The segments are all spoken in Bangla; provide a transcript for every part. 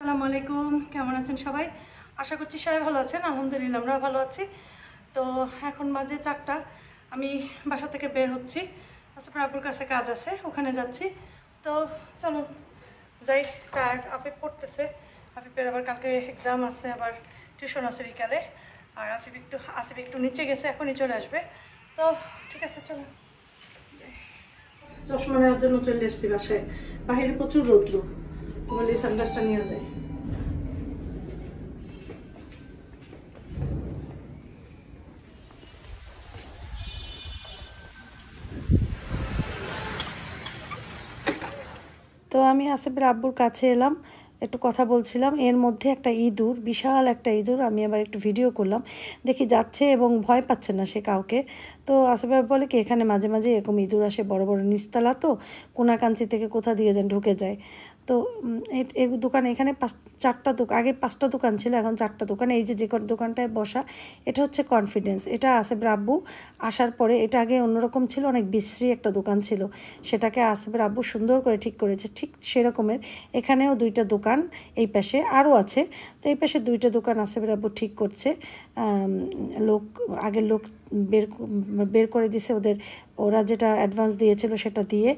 আসসালামু আলাইকুম, কেমন আছেন সবাই? আশা করছি সবাই ভালো আছেন। আলহামদুলিল্লাহ আমরাও ভালো আছি। তো এখন বাজে 4টা, আমি বাসা থেকে বের হচ্ছি। তারপর আপুর কাছে কাজ আছে, ওখানে যাচ্ছি। তো চলুন যাই। টায়ার্ড, আফিফ পড়তেছে। আফিফের আবার কালকে এক্সাম আছে, আবার টিউশন আছে বিকালে। আর আসিফ একটু নিচে গেছে, এখনই চলে আসবে। তো ঠিক আছে, চলুন। চশমা নেওয়ার জন্য চলে এসেছি বাসায়। বাহিরে প্রচুর রৌদ্র, বলি সানগ্লাসটা নিয়ে যায়। তো আমি আসিফের আব্বুর কাছে এলাম, একটু কথা বলছিলাম। এর মধ্যে একটা ইঁদুর, বিশাল একটা ইঁদুর, আমি আবার একটু ভিডিও করলাম। দেখি যাচ্ছে এবং ভয় পাচ্ছে না সে কাউকে। তো আসিফ আব্বু বলে কি এখানে মাঝে মাঝে এরকম ইঁদুর আসে, বড় বড় নিচতলা তো, কোনাকাঞ্চি থেকে কোথা দিয়ে যেন ঢুকে যায়। তো এই দোকান, এখানে 4টা দোকান, আগে 5টা দোকান ছিল, এখন 4টা দোকান। এই যে দোকানটায় বসা, এটা হচ্ছে কনফিডেন্স। এটা আসিফের আব্বু আসার পরে, এটা আগে অন্যরকম ছিল, অনেক বিশ্রী একটা দোকান ছিল, সেটাকে আসিফের আব্বু সুন্দর করে ঠিক করেছে। ঠিক সেরকমের এখানেও 2টা দোকান, এই পাশে আরও আছে। তো এই পাশে 2টা দোকান আসিফের আব্বু ঠিক করছে। লোক, আগের লোক বের বের করে দিছে ওদের, ওরা যেটা অ্যাডভান্স দিয়েছিল সেটা দিয়ে।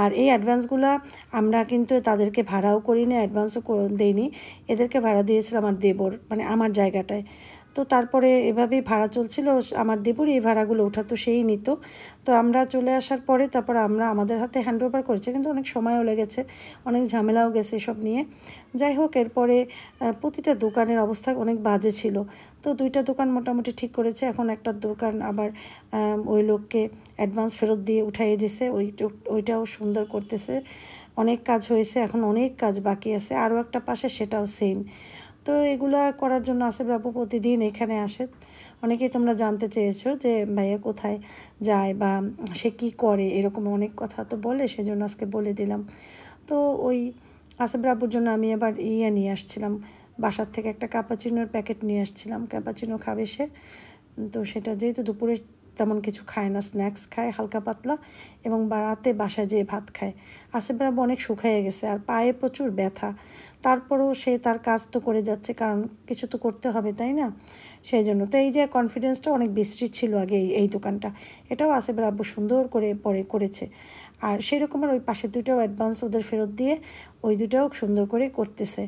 আর এই অ্যাডভান্সগুলো আমরা কিন্তু তাদেরকে ভাড়াও করি না, অ্যাডভান্সও দেইনি। এদেরকে ভাড়া দিয়েছিল আমার দেবর, মানে আমার জায়গাটায়। তো তারপরে এভাবেই ভাড়া চলছিল, আমার দেবরই এই ভাড়াগুলো ওঠাতো, সেই নিত। তো আমরা চলে আসার পরে তারপর আমরা আমাদের হাতে হ্যান্ড ওভার করেছি, কিন্তু অনেক সময়ও লেগেছে, অনেক ঝামেলাও গেছে এসব নিয়ে। যাই হোক, এরপরে প্রতিটা দোকানের অবস্থা অনেক বাজে ছিল। তো 2টা দোকান মোটামুটি ঠিক করেছে। এখন একটা দোকান আবার ওই লোককে অ্যাডভান্স ফেরত দিয়ে উঠাইয়ে দিছে, ওইটাও সুন্দর করতেছে। অনেক কাজ হয়েছে, এখন অনেক কাজ বাকি আছে, আরও একটা পাশে সেটাও সেম। তো এগুলা করার জন্য আসিফ আব্বু প্রতিদিন এখানে আসে। অনেকেই তোমরা জানতে চেয়েছো যে ভাইয়া কোথায় যায় বা সে কী করে, এরকম অনেক কথা তো বলে, সেজন্য আজকে বলে দিলাম। তো ওই আসিফ আব্বুর জন্য আমি আবার নিয়ে আসছিলাম, বাসার থেকে একটা ক্যাপাচিনোর প্যাকেট নিয়ে আসছিলাম, ক্যাপাচিনো খাবে সে। তো সেটা যেহেতু দুপুরে তেমন কিছু খায় না, স্ন্যাক্স খায় হালকা পাতলা, এবং রাতে বাসায় যেয়ে ভাত খায়। আসিফ আব্বু অনেক শুকাইয়ে গেছে আর পায়ে প্রচুর ব্যথা, তারপরেও সে তার কাজ তো করে যাচ্ছে, কারণ কিছু তো করতে হবে, তাই না? সেই জন্য তো এই যে কনফিডেন্সটা অনেক বিস্তৃত ছিল আগে এই দোকানটা, এটাও আসিফের আব্বু সুন্দর করে পরে করেছে। আর সেই রকমের ওই পাশের 2টাও অ্যাডভান্স ওদের ফেরত দিয়ে ওই 2টাও সুন্দর করে করতেছে।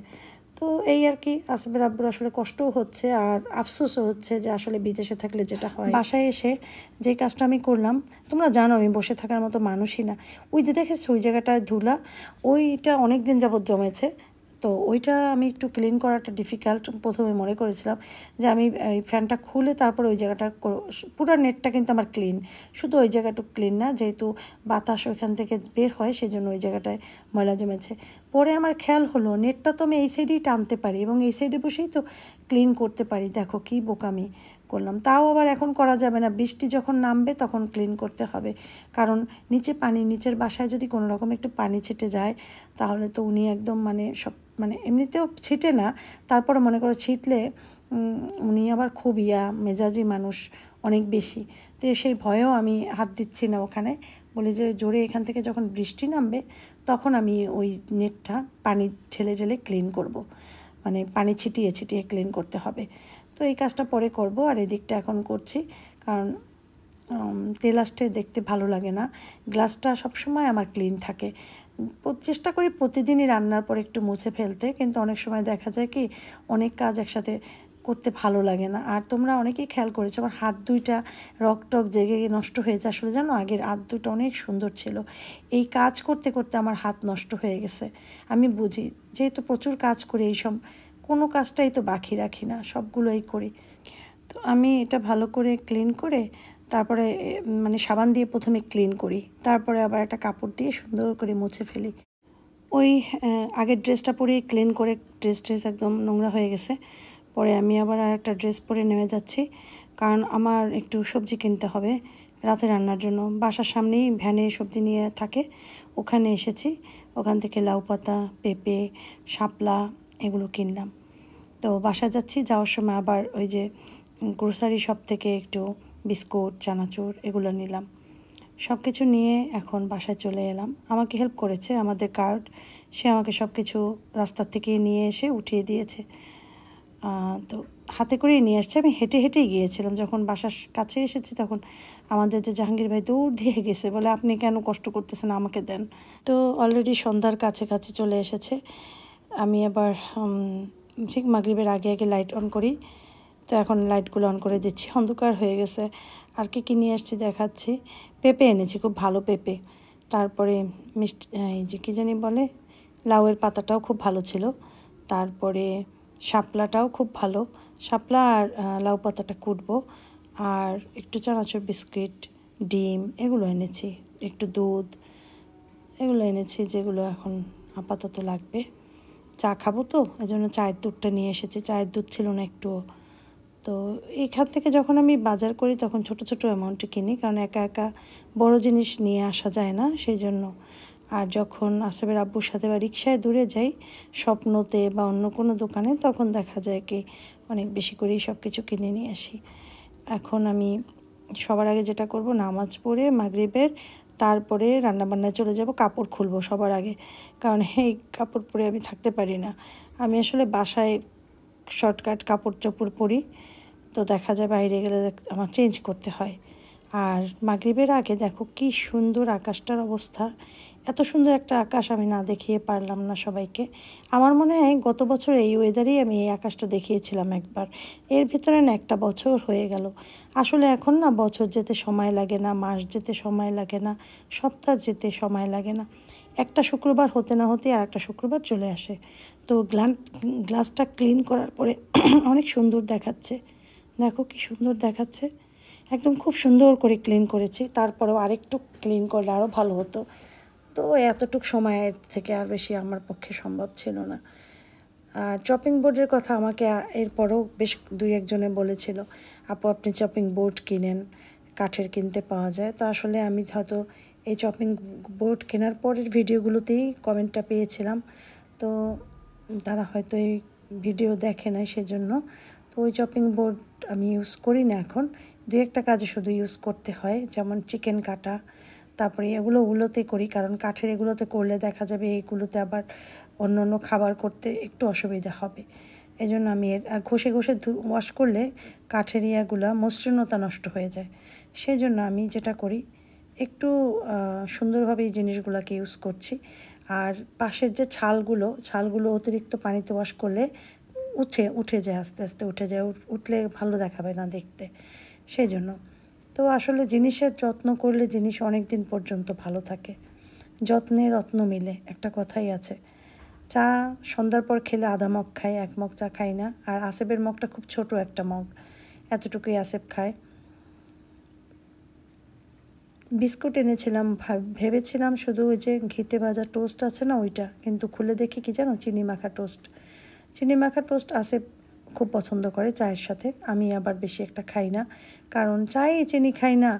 তো এই আর কি, আসিফের আব্বুর আসলে কষ্টও হচ্ছে আর আফসোসও হচ্ছে যে আসলে বিদেশে থাকলে যেটা হয়। বাসায় এসে যে কাজটা আমি করলাম, তোমরা জানো আমি বসে থাকার মতো মানুষই না। ওই যে দেখেছো ওই জায়গাটায় ধুলা, ওইটা অনেক দিন যাবত জমেছে। তো ওইটা আমি একটু ক্লিন করাটা ডিফিকাল্ট প্রথমে মনে করেছিলাম, যে আমি এই ফ্যানটা খুলে তারপর ওই জায়গাটা পুরো নেটটা কিন্তু আমার ক্লিন, শুধু ওই জায়গাটুকু ক্লিন না, যেহেতু বাতাস ওইখান থেকে বের হয় সেজন্য ওই জায়গাটায় ময়লা জমেছে। পরে আমার খেয়াল হলো নেটটা তো আমি এই সাইডেই টানতে পারি এবং এই সাইডে বসেই তো ক্লিন করতে পারি। দেখো কি বোকামি করলাম। তাও আবার এখন করা যাবে না, বৃষ্টি যখন নামবে তখন ক্লিন করতে হবে, কারণ নিচে পানি, নিচের বাসায় যদি কোনো রকম একটু পানি ছিটে যায় তাহলে তো উনি একদম মানে সব, মানে এমনিতেও ছিটে না, তারপরে মনে করো ছিটলে উনি আবার খুব মেজাজি মানুষ অনেক বেশি। তো সেই ভয়েও আমি হাত দিচ্ছি না ওখানে, বলি যে জোরে এখান থেকে যখন বৃষ্টি নামবে তখন আমি ওই নেটটা পানি ঢেলে ঢেলে ক্লিন করব, মানে পানি ছিটিয়ে ছিটিয়ে ক্লিন করতে হবে। তো এই কাজটা পরে করব, আর এদিকটা এখন করছি, কারণ তেল আসতে দেখতে ভালো লাগে না। গ্লাসটা সবসময় আমার ক্লিন থাকে, চেষ্টা করি প্রতিদিনই রান্নার পর একটু মুছে ফেলতে, কিন্তু অনেক সময় দেখা যায় কি অনেক কাজ একসাথে করতে ভালো লাগে না। আর তোমরা অনেকেই খেয়াল করেছো আমার হাত 2টা রক টক জেগে নষ্ট হয়েছে। আসলে জানো আগের হাত 2টা অনেক সুন্দর ছিল, এই কাজ করতে করতে আমার হাত নষ্ট হয়ে গেছে। আমি বুঝি যেহেতু প্রচুর কাজ করি, এইসব কোনো কাজটাই তো বাকি রাখি না, সবগুলোই করি। তো আমি এটা ভালো করে ক্লিন করে তারপরে মানে সাবান দিয়ে প্রথমে ক্লিন করি, তারপরে আবার একটা কাপড় দিয়ে সুন্দর করে মুছে ফেলি। ওই আগের ড্রেসটা পরেই ক্লিন করে ড্রেস একদম নোংরা হয়ে গেছে। পরে আমি আবার আর একটা ড্রেস পরে নেমে যাচ্ছি, কারণ আমার একটু সবজি কিনতে হবে রাতে রান্নার জন্য। বাসার সামনেই ভ্যানে সবজি নিয়ে থাকে, ওখানে এসেছি, ওখান থেকে লাউ পাতা, পেঁপে, শাপলা এগুলো কিনলাম। তো বাসায় যাচ্ছি, যাওয়ার সময় আবার ওই যে গ্রোসারি শপ থেকে একটু বিস্কুট, চানাচুর এগুলো নিলাম। সব কিছু নিয়ে এখন বাসায় চলে এলাম। আমাকে হেল্প করেছে আমাদের গার্ড, সে আমাকে সব কিছু রাস্তার থেকে নিয়ে এসে উঠিয়ে দিয়েছে। তো হাতে করেই নিয়ে আসছে, আমি হেঁটে হেঁটেই গিয়েছিলাম। যখন বাসার কাছে এসেছি তখন আমাদের যে জাহাঙ্গীর ভাই দৌড় দিয়ে গেছে, বলে আপনি কেন কষ্ট করতেছেন, আমাকে দেন। তো অলরেডি সন্ধ্যার কাছে কাছে চলে এসেছে। আমি আবার ঠিক মাগরিবের আগে আগে লাইট অন করি, তো এখন লাইটগুলো অন করে দিচ্ছি, অন্ধকার হয়ে গেছে। আর কি নিয়ে আসছি দেখাচ্ছি। পেঁপে এনেছি, খুব ভালো পেঁপে। তারপরে মিষ্টি, এই যে কী জানি বলে, লাউয়ের পাতাটাও খুব ভালো ছিল। তারপরে শাপলাটাও খুব ভালো, শাপলা আর লাউ পাতাটা কুটবো। আর একটু চানাচুর বিস্কিট, ডিম এগুলো এনেছি, একটু দুধ এগুলো এনেছি, যেগুলো এখন আপাতত লাগবে। চা খাবো তো, এই জন্য চায়ের দুধটা নিয়ে এসেছি, চায়ের দুধ ছিল না একটুও। তো এইখান থেকে যখন আমি বাজার করি তখন ছোট ছোট অ্যামাউন্টে কিনি, কারণ একা একা বড় জিনিস নিয়ে আসা যায় না, সেই জন্য। আর যখন আসবের আব্বুর সাথে বা রিক্সায় দূরে যাই স্বপ্নতে বা অন্য কোনো দোকানে, তখন দেখা যায় কি অনেক বেশি করেই সব কিছু কিনে নিয়ে আসি। এখন আমি সবার আগে যেটা করব, নামাজ পড়ে মাগরিবের, তারপরে রান্নাবান্নায় চলে যাব, কাপড় খুলবো সবার আগে, কারণ এই কাপড় পরে আমি থাকতে পারি না। আমি আসলে বাসায় শর্টকাট কাপড় চোপড় পরি, তো দেখা যায় বাইরে গেলে আমার চেঞ্জ করতে হয়। আর মাগরিবের আগে দেখো কি সুন্দর আকাশটার অবস্থা, এত সুন্দর একটা আকাশ আমি না দেখিয়ে পারলাম না সবাইকে। আমার মনে হয় গত বছর এই ওয়েদারেই আমি এই আকাশটা দেখিয়েছিলাম একবার, এর ভিতরে না একটা বছর হয়ে গেল। আসলে এখন না বছর যেতে সময় লাগে না, মাস যেতে সময় লাগে না, সপ্তাহ যেতে সময় লাগে না, একটা শুক্রবার হতে না হতে আর একটা শুক্রবার চলে আসে। তো গ্লাসটা ক্লিন করার পরে অনেক সুন্দর দেখাচ্ছে, দেখো কি সুন্দর দেখাচ্ছে, একদম খুব সুন্দর করে ক্লিন করেছি। তারপরেও আরেকটু ক্লিন করলে আরও ভালো হতো, তো এতটুক সময়ের থেকে আর বেশি আমার পক্ষে সম্ভব ছিল না। আর চপিং বোর্ডের কথা আমাকে এরপরও বেশ দুই একজনে বলেছিল, আপু আপনি চপিং বোর্ড কিনেন, কাঠের কিনতে পাওয়া যায়। তো আসলে আমি হয়তো এই চপিং বোর্ড কেনার পরের ভিডিওগুলোতেই কমেন্টটা পেয়েছিলাম, তো তারা হয়তো এই ভিডিও দেখে নাই সেজন্য। তো ওই চপিং বোর্ড আমি ইউজ করি না এখন, দু একটা কাজে শুধু ইউজ করতে হয়, যেমন চিকেন কাটা, তারপরে এগুলোতে করি, কারণ কাঠের এগুলোতে করলে দেখা যাবে এইগুলোতে আবার অন্য অন্য খাবার করতে একটু অসুবিধা হবে। এই জন্য আমি আর ঘষে ঘষে ওয়াশ করলে কাঠের ইয়াগুলো মসৃণতা নষ্ট হয়ে যায়। সেই জন্য আমি যেটা করি, একটু সুন্দরভাবে এই জিনিসগুলোকে ইউজ করছি। আর পাশের যে ছালগুলো অতিরিক্ত পানিতে ওয়াশ করলে উঠে যায়, আস্তে আস্তে উঠে যায়, উঠলে ভালো দেখাবে না দেখতে, সেই জন্য। তো আসলে জিনিসের যত্ন করলে জিনিস অনেক দিন পর্যন্ত ভালো থাকে, যত্নে রত্ন মিলে একটা কথাই আছে। চা সন্ধ্যার পর খেলে আধা মগ খাই, এক মগ চা খাই না। আর আসেবের মগটা খুব ছোট একটা মগ, এতটুকুই আসেব খায়। বিস্কুট এনেছিলাম, ভেবেছিলাম শুধু ওই যে ঘিতে ভাজা টোস্ট আছে না ওইটা, কিন্তু খুলে দেখি কি জানো, চিনি মাখা টোস্ট। চিনি মাখা টোস্ট আসেব খুব পছন্দ করে চায়ের সাথে, আমি আবার বেশি একটা খাই না, কারণ চায়ে চিনি খাই না,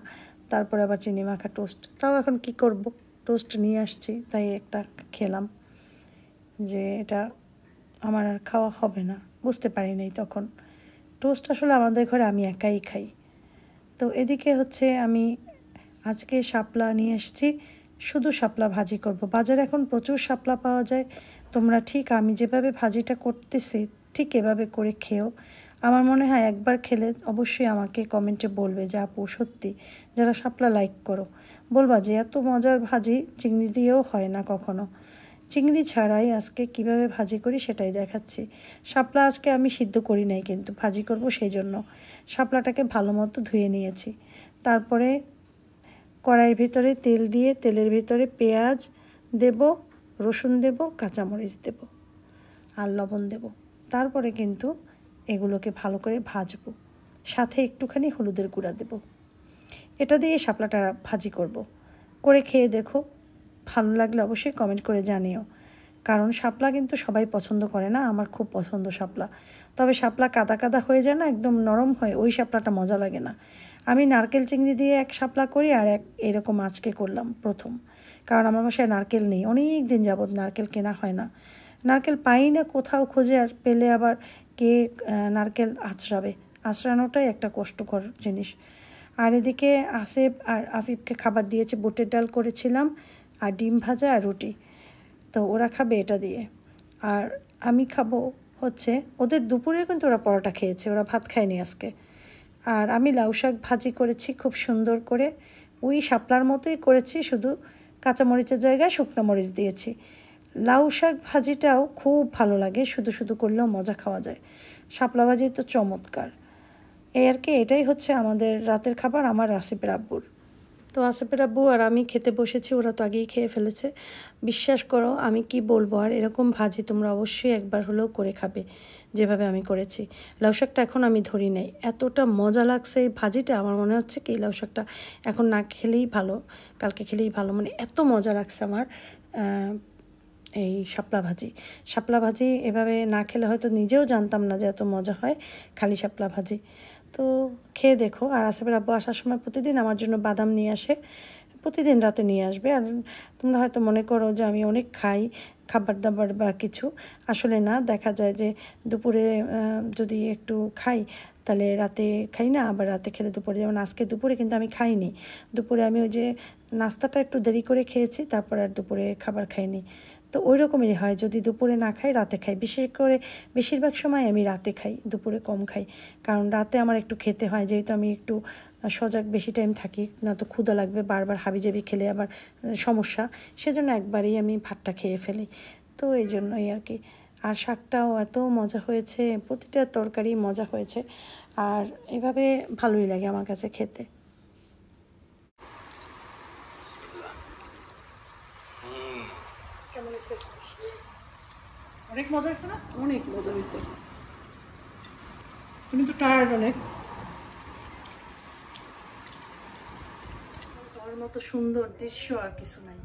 তারপর আবার চিনি মাখা টোস্ট। তাও এখন কি করব, টোস্ট নিয়ে আসছি তাই একটা খেলাম, যে এটা আমার আর খাওয়া হবে না, বুঝতে পারি নাই তখন। টোস্ট আসলে আমাদের ঘরে আমি একাই খাই। তো এদিকে হচ্ছে আমি আজকে শাপলা নিয়ে এসেছি, শুধু শাপলা ভাজি করব। বাজারে এখন প্রচুর শাপলা পাওয়া যায়, তোমরা ঠিক আমি যেভাবে ভাজিটা করতেছি ঠিক এভাবে করে খেও। আমার মনে হয় একবার খেলে অবশ্যই আমাকে কমেন্টে বলবে যে আপু সত্যি, যারা শাপলা লাইক করো বলবা যে এত মজার ভাজি চিংড়ি দিয়েও হয় না কখনো। চিংড়ি ছাড়াই আজকে কিভাবে ভাজি করি সেটাই দেখাচ্ছি। শাপলা আজকে আমি সিদ্ধ করি নাই, কিন্তু ভাজি করব সেই জন্য শাপলাটাকে ভালো মতো ধুয়ে নিয়েছি। তারপরে কড়াইয়ের ভিতরে তেল দিয়ে তেলের ভিতরে পেঁয়াজ দেব, রসুন দেব, কাঁচামরিচ দেব আর লবণ দেব। তারপরে কিন্তু এগুলোকে ভালো করে ভাজবো, সাথে একটুখানি হলুদের গুঁড়া দেব। এটা দিয়ে শাপলাটা ভাজি করব। করে খেয়ে দেখো, ভালো লাগলে অবশ্যই কমেন্ট করে জানিও, কারণ শাপলা কিন্তু সবাই পছন্দ করে না, আমার খুব পছন্দ শাপলা। তবে শাপলা কাদা কাদা হয়ে যায় না, একদম নরম হয়, ওই শাপলাটা মজা লাগে না। আমি নারকেল চিংড়ি দিয়ে এক শাপলা করি, আর এক এরকম আজকে করলাম প্রথম, কারণ আমার বাসায় নারকেল নেই, অনেক দিন যাবৎ নারকেল কেনা হয় না, নারকেল পাই না কোথাও খুঁজে, আর পেলে আবার কে নারকেল আঁচড়াবে, আঁচড়ানোটাই একটা কষ্টকর জিনিস। আর এদিকে আসিফ আর আফিফকে খাবার দিয়েছে, বুটের ডাল করেছিলাম আর ডিম ভাজা আর রুটি। তো ওরা খাবে এটা দিয়ে, আর আমি খাবো হচ্ছে, ওদের দুপুরে কিন্তু ওরা পরোটা খেয়েছে, ওরা ভাত খায়নি আজকে। আর আমি লাউ শাক ভাজি করেছি খুব সুন্দর করে, ওই শাপলার মতোই করেছি, শুধু কাঁচামরিচের জায়গায় শুকনো মরিচ দিয়েছি। লাউ শাক ভাজিটাও খুব ভালো লাগে, শুধু শুধু করলেও মজা খাওয়া যায়। শাপলা ভাজি তো চমৎকার। এই আর কি, এটাই হচ্ছে আমাদের রাতের খাবার, আমার আসিফের আব্বুর। তো আসিফের আব্বু আর আমি খেতে বসেছি, ওরা তো আগেই খেয়ে ফেলেছে। বিশ্বাস করো, আমি কি বলবো আর, এরকম ভাজি তোমরা অবশ্যই একবার হলেও করে খাবে যেভাবে আমি করেছি। লাউ শাকটা এখন আমি ধরি নাই, এতটা মজা লাগছে এই ভাজিটা, আমার মনে হচ্ছে কি লাউ শাকটা এখন না খেলেই ভালো, কালকে খেলেই ভালো, মানে এত মজা লাগছে আমার এই শাপলা ভাজি এভাবে না খেলে হয়তো নিজেও জানতাম না যে এত মজা হয় খালি শাপলা ভাজি। তো খেয়ে দেখো। আর আসিফের আব্বু আসার সময় প্রতিদিন আমার জন্য বাদাম নিয়ে আসে, প্রতিদিন রাতে নিয়ে আসবে। আর তোমরা হয়তো মনে করো যে আমি অনেক খাই খাবার দাবার বা কিছু, আসলে না, দেখা যায় যে দুপুরে যদি একটু খাই তাহলে রাতে খাই না, আবার রাতে খেলে দুপুরে, যেমন আজকে দুপুরে কিন্তু আমি খাইনি। দুপুরে আমি ওই যে নাস্তাটা একটু দেরি করে খেয়েছি, তারপর আর দুপুরে খাবার খাইনি। তো ওই রকমেরই হয়, যদি দুপুরে না খাই রাতে খাই, বিশেষ করে বেশিরভাগ সময় আমি রাতে খাই, দুপুরে কম খাই, কারণ রাতে আমার একটু খেতে হয়, যেহেতু আমি একটু সজাগ বেশি টাইম থাকি, না তো ক্ষুধা লাগবে, বারবার হাবিজাবি খেলে আবার সমস্যা, সেজন্য একবারেই আমি ভাতটা খেয়ে ফেলি। তো এই জন্যই আর কি। আর শাকটাও এত মজা হয়েছে, প্রতিটা তরকারি মজা হয়েছে, আর এভাবে ভালোই লাগে আমার কাছে খেতে। কেমন হয়েছে? অনেক মজা হয়েছে না? অনেক মজা হয়েছে। তুমি তো টায়ার্ড অনেক। তোর মতো সুন্দর দৃশ্য আর কিছু নাই।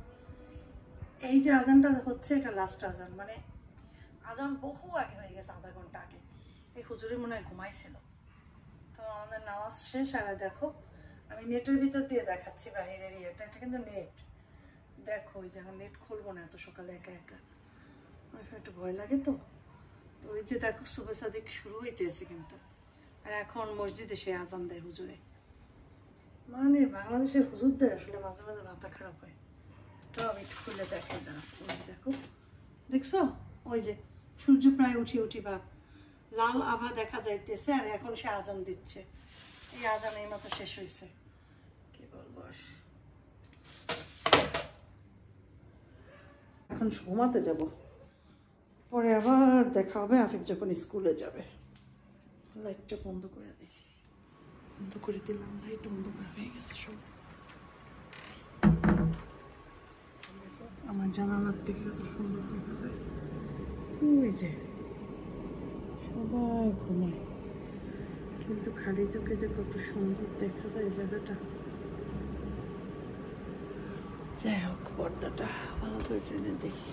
এই যে আজানটা হচ্ছে, এটা লাস্ট আজান, মানে আজান বহু আগে হয়ে গেছে, আধা ঘন্টা আগে। এই হুজুরি মনে হয় ঘুমাইছিল। তো আমাদের নামাজ শেষ, আর দেখো আমি নেটের ভিতর দিয়ে দেখাচ্ছি বাহিরের ইয়েটা, এটা কিন্তু নেট। দেখো ওই যে এখন নেট খুলবো না এত সকালে একা একা, একটু ভয় লাগে। তো ওই যে দেখো সুবে সাদিক শুরু হইতে আছে কিন্তু, আর এখন মসজিদে সে আজান দেয় হুজুরে। মানে বাংলাদেশের হুজুরদের আসলে মাঝে মাঝে মাথা খারাপ হয়। তো আমি একটু খুলে দেখাই, দাঁড়া। ওই দেখো, দেখছো ওই যে সূর্য প্রায় উঠি ভাব, লাল আভা দেখা যাইতেছে, আর এখন সে আজান দিচ্ছে। এই আজান এই মতো শেষ হয়েছে, কি বলবো। এখন ঘুমাতে যাব, পরে আবার দেখা হবে আফিফ যখন স্কুলে যাবে। লাইটটা বন্ধ করে দিই, বন্ধ করে দিলাম, লাইট বন্ধ করা হয়ে গেছে সব। আমার জানালার দিকে কত সুন্দর দেখা যায়, ওই যে সবাই ঘুমায়, কিন্তু খালি চোখে যে কত সুন্দর দেখা যায় জায়গাটা। যাই হোক, পর্দাটা ভালো করে টেনে দেখি।